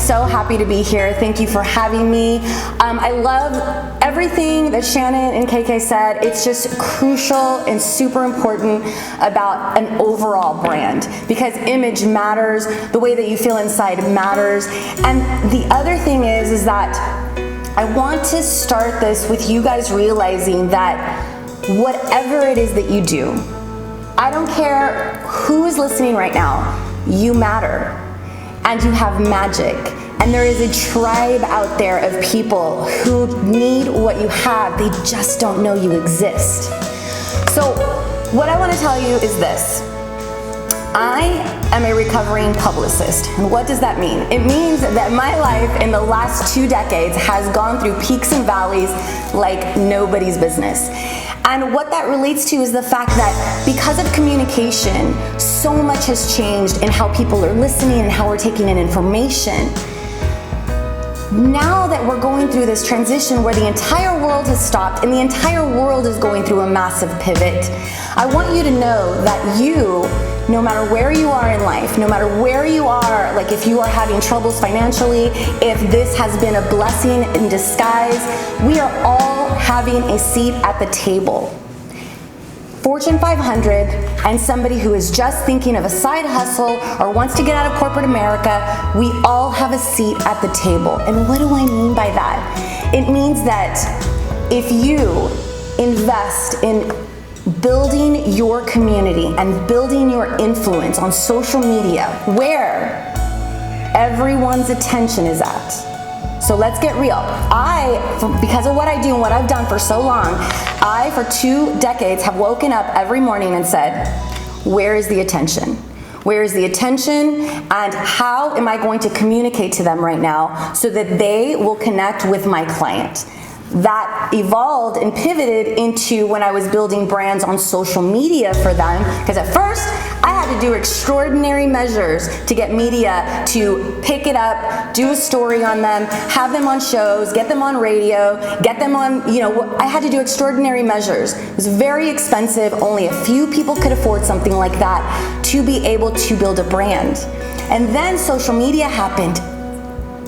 so happy to be here. Thank you for having me. I love everything that Shannon and KK said. It's just crucial and super important about an overall brand, because image matters, the way that you feel inside matters. And the other thing is that I want to start this with you guys realizing that whatever it is that you do, I don't care who is listening right now, you matter and you have magic. And there is a tribe out there of people who need what you have. They just don't know you exist. So what I want to tell you is this. I am a recovering publicist. And what does that mean? It means that my life in the last 2 decades has gone through peaks and valleys like nobody's business. And what that relates to is the fact that because of communication, so much has changed in how people are listening and how we're taking in information. Now that we're going through this transition where the entire world has stopped and the entire world is going through a massive pivot, I want you to know that you, no matter where you are in life, no matter where you are, like if you are having troubles financially, if this has been a blessing in disguise, we are all having a seat at the table. Fortune 500 and somebody who is just thinking of a side hustle or wants to get out of corporate America, we all have a seat at the table. And what do I mean by that? It means that if you invest in building your community and building your influence on social media, where everyone's attention is at. So let's get real. Because of what I do and what I've done for so long, I, for 2 decades, have woken up every morning and said, where is the attention? Where is the attention, and how am I going to communicate to them right now so that they will connect with my client? That evolved and pivoted into when I was building brands on social media for them, because at first I had to do extraordinary measures to get media to pick it up, do a story on them, have them on shows, get them on radio, get them on, I had to do extraordinary measures. It was very expensive. Only a few people could afford something like that to be able to build a brand. And then social media happened.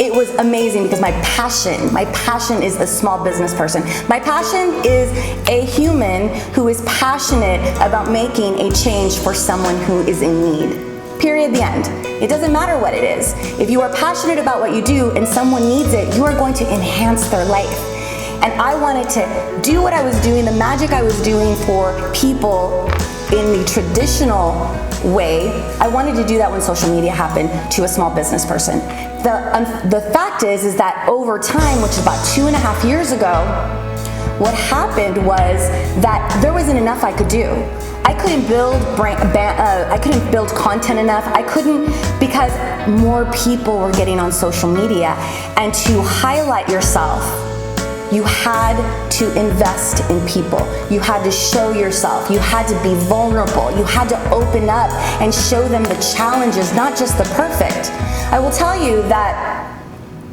It was amazing because my passion is a small business person. My passion is a human who is passionate about making a change for someone who is in need. Period, the end. It doesn't matter what it is. If you are passionate about what you do and someone needs it, you are going to enhance their life. And I wanted to do what I was doing, the magic I was doing for people in the traditional way. I wanted to do that when social media happened to a small business person. The fact is that over time, which is about 2.5 years ago, what happened was that there wasn't enough I could do. I couldn't build content enough. I couldn't, because more people were getting on social media. And to highlight yourself, you had to invest in people. You had to show yourself. You had to be vulnerable. You had to open up and show them the challenges, not just the perfect. I will tell you that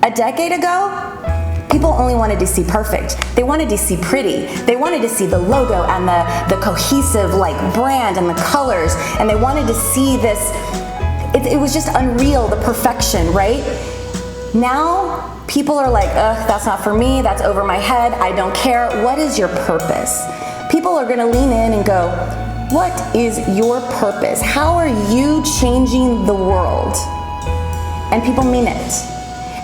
a decade ago, people only wanted to see perfect. They wanted to see pretty. They wanted to see the logo and the cohesive brand and the colors, and they wanted to see this. It was just unreal, the perfection, right? Now, people are like, ugh, that's not for me, that's over my head, I don't care. What is your purpose? People are gonna lean in and go, what is your purpose? How are you changing the world? And people mean it.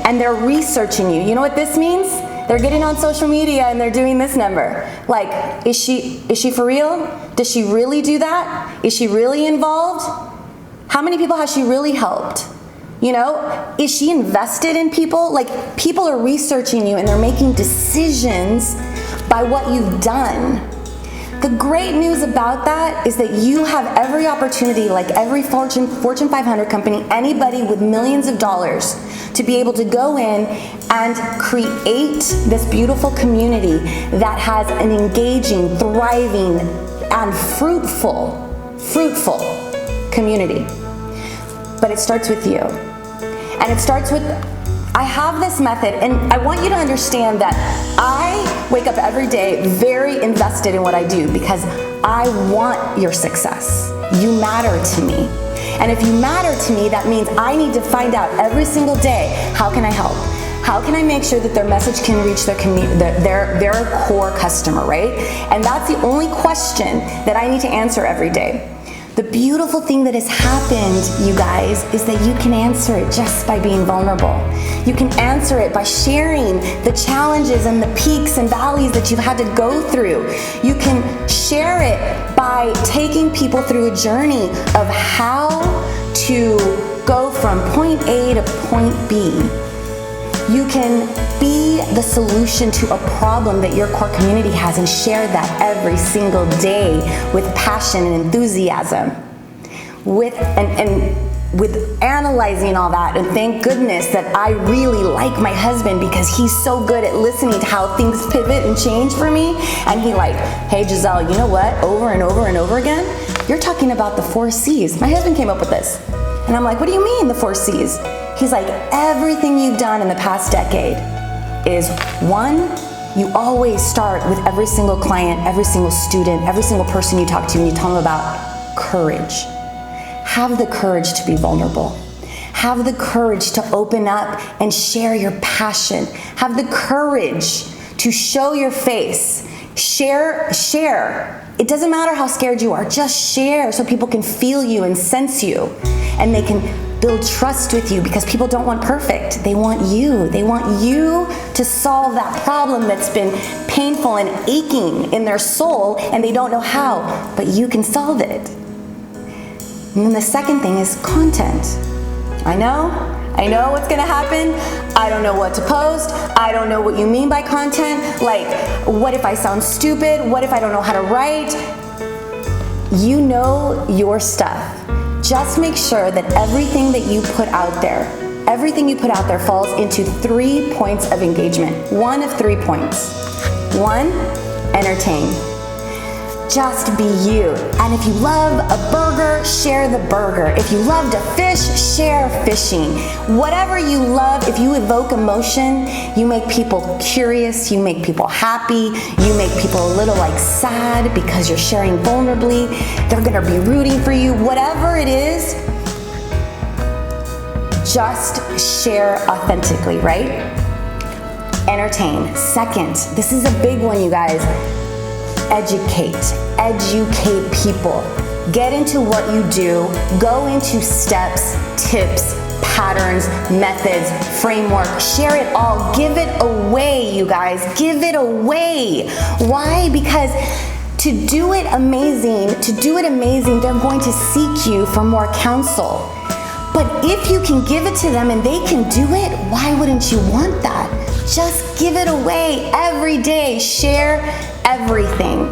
And they're researching you. You know what this means? They're getting on social media and they're doing this number. Like, is she for real? Does she really do that? Is she really involved? How many people has she really helped? Is she invested in people? People are researching you and they're making decisions by what you've done. The great news about that is that you have every opportunity, like every Fortune 500 company, anybody with millions of dollars, to be able to go in and create this beautiful community that has an engaging, thriving, and fruitful community. But it starts with you. And it starts with, I have this method, and I want you to understand that I wake up every day very invested in what I do because I want your success. You matter to me. And if you matter to me, that means I need to find out every single day, how can I help? How can I make sure that their message can reach their core customer, right? And that's the only question that I need to answer every day. The beautiful thing that has happened, you guys, is that you can answer it just by being vulnerable. You can answer it by sharing the challenges and the peaks and valleys that you've had to go through. You can share it by taking people through a journey of how to go from point A to point B. You can be the solution to a problem that your core community has and share that every single day with passion and enthusiasm, with analyzing all that. And thank goodness that I really like my husband, because he's so good at listening to how things pivot and change for me. And he like, hey Giselle, you know what? Over and over and over again, you're talking about the 4C's. My husband came up with this. And I'm like, what do you mean the 4C's? He's like, everything you've done in the past decade is, one, you always start with every single client, every single student, every single person you talk to, and you tell them about courage. Have the courage to be vulnerable. Have the courage to open up and share your passion. Have the courage to show your face. Share. It doesn't matter how scared you are, just share so people can feel you and sense you. And they can build trust with you, because people don't want perfect. They want you. They want you to solve that problem that's been painful and aching in their soul, and they don't know how, but you can solve it. And then the second thing is content. I know what's gonna happen. I don't know what to post. I don't know what you mean by content. Like, what if I sound stupid? What if I don't know how to write? You know your stuff. Just make sure that everything that you put out there falls into 3 points of engagement. One of 3 points. 1, entertain. Just be you. And if you love a burger, share the burger. If you love to fish, share fishing. Whatever you love, if you evoke emotion, you make people curious, you make people happy, you make people a little like sad because you're sharing vulnerably. They're gonna be rooting for you. Whatever it is, just share authentically, right? Entertain. Second, this is a big one, you guys. Educate people. Get into what you do. Go into steps, tips, patterns, methods, framework. Share it all. Give it away, you guys. Give it away. Why? Because to do it amazing, they're going to seek you for more counsel. But if you can give it to them and they can do it, why wouldn't you want that? Just give it away every day. Share everything.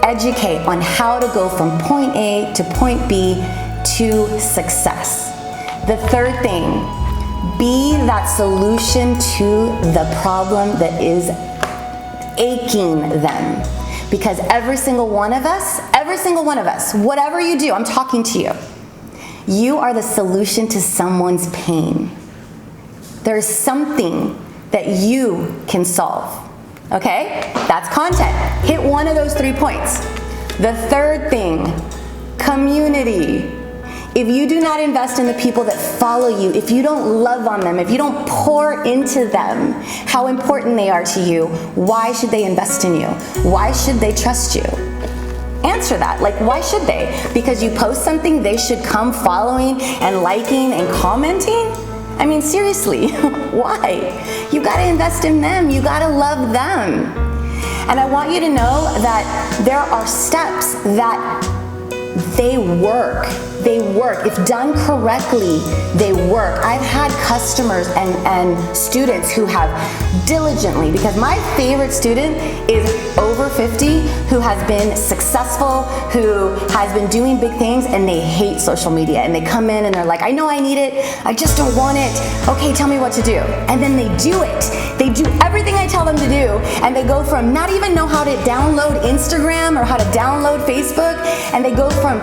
Educate on how to go from point A to point B to success. The third thing, be that solution to the problem that is aching them. Because every single one of us, whatever you do, I'm talking to you. You are the solution to someone's pain. There's something that you can solve. Okay? That's content. Hit one of those 3 points. The third thing, community. If you do not invest in the people that follow you, if you don't love on them, if you don't pour into them how important they are to you, why should they invest in you? Why should they trust you? Answer that. Like, why should they? Because you post something, they should come following and liking and commenting? I mean, seriously, why? You gotta invest in them. You gotta love them. And I want you to know that there are steps that they work. They work. If done correctly, they work. I've had customers and students who have diligently, because my favorite student is over 50, who has been successful, who has been doing big things, and they hate social media. And they come in and they're like, I know I need it, I just don't want it. Okay, tell me what to do. And then they do it. They do everything I tell them to do, and they go from not even know how to download Instagram or how to download Facebook, and they go from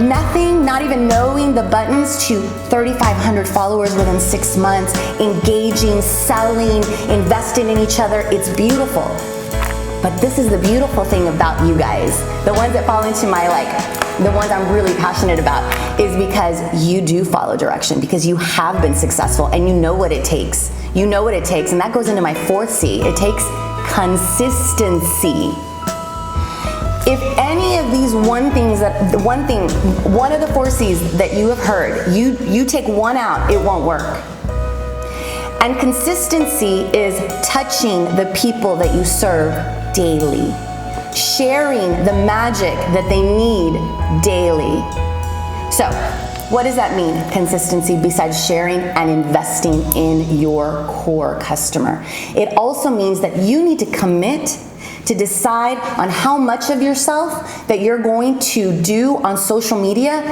nothing, not even knowing the buttons, to 3,500 followers within 6 months, engaging, selling, investing in each other. It's beautiful. But this is the beautiful thing about you guys, the ones that fall into my like the ones I'm really passionate about, is because you do follow direction, because you have been successful and you know what it takes. You know what it takes, and that goes into my 4th C. It takes consistency. If any of these one of the 4 C's that you have heard, you take one out, it won't work. And consistency is touching the people that you serve daily, sharing the magic that they need daily. So, what does that mean, consistency, besides sharing and investing in your core customer? It also means that you need to commit to decide on how much of yourself that you're going to do on social media.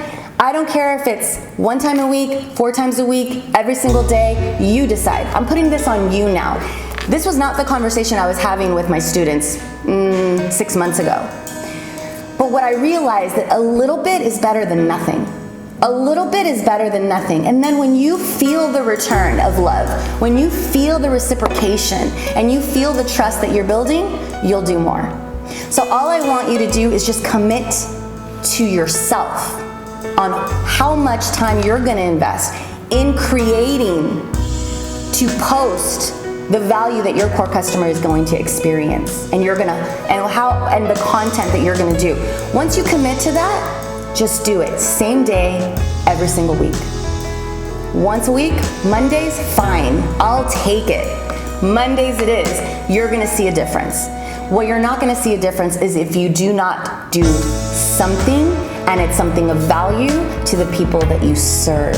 I don't care if it's 1 time a week, 4 times a week, every single day, you decide. I'm putting this on you now. This was not the conversation I was having with my students 6 months ago. But what I realized that a little bit is better than nothing. A little bit is better than nothing. And then when you feel the return of love, when you feel the reciprocation, and you feel the trust that you're building, you'll do more. So all I want you to do is just commit to yourself on how much time you're gonna invest in creating to post the value that your core customer is going to experience, and and the content that you're gonna do. Once you commit to that, just do it. Same day, every single week. Once a week, Mondays, fine, I'll take it. Mondays it is. You're gonna see a difference. What you're not gonna see a difference is if you do not do something, and it's something of value to the people that you serve.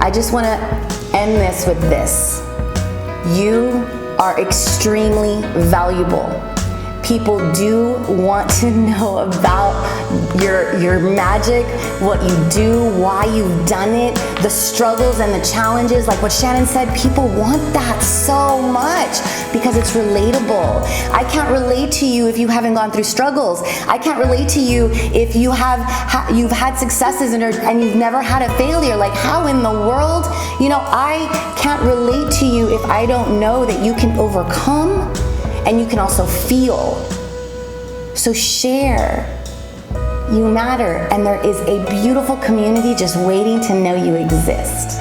I just wanna end this with this. You are extremely valuable. People do want to know about your magic, what you do, why you've done it, the struggles and the challenges. Like what Shannon said, people want that so much because it's relatable. I can't relate to you if you haven't gone through struggles. I can't relate to you if you've had successes and you've never had a failure. Like how in the world? I can't relate to you if I don't know that you can overcome and you can also feel. So share. You matter, and there is a beautiful community just waiting to know you exist.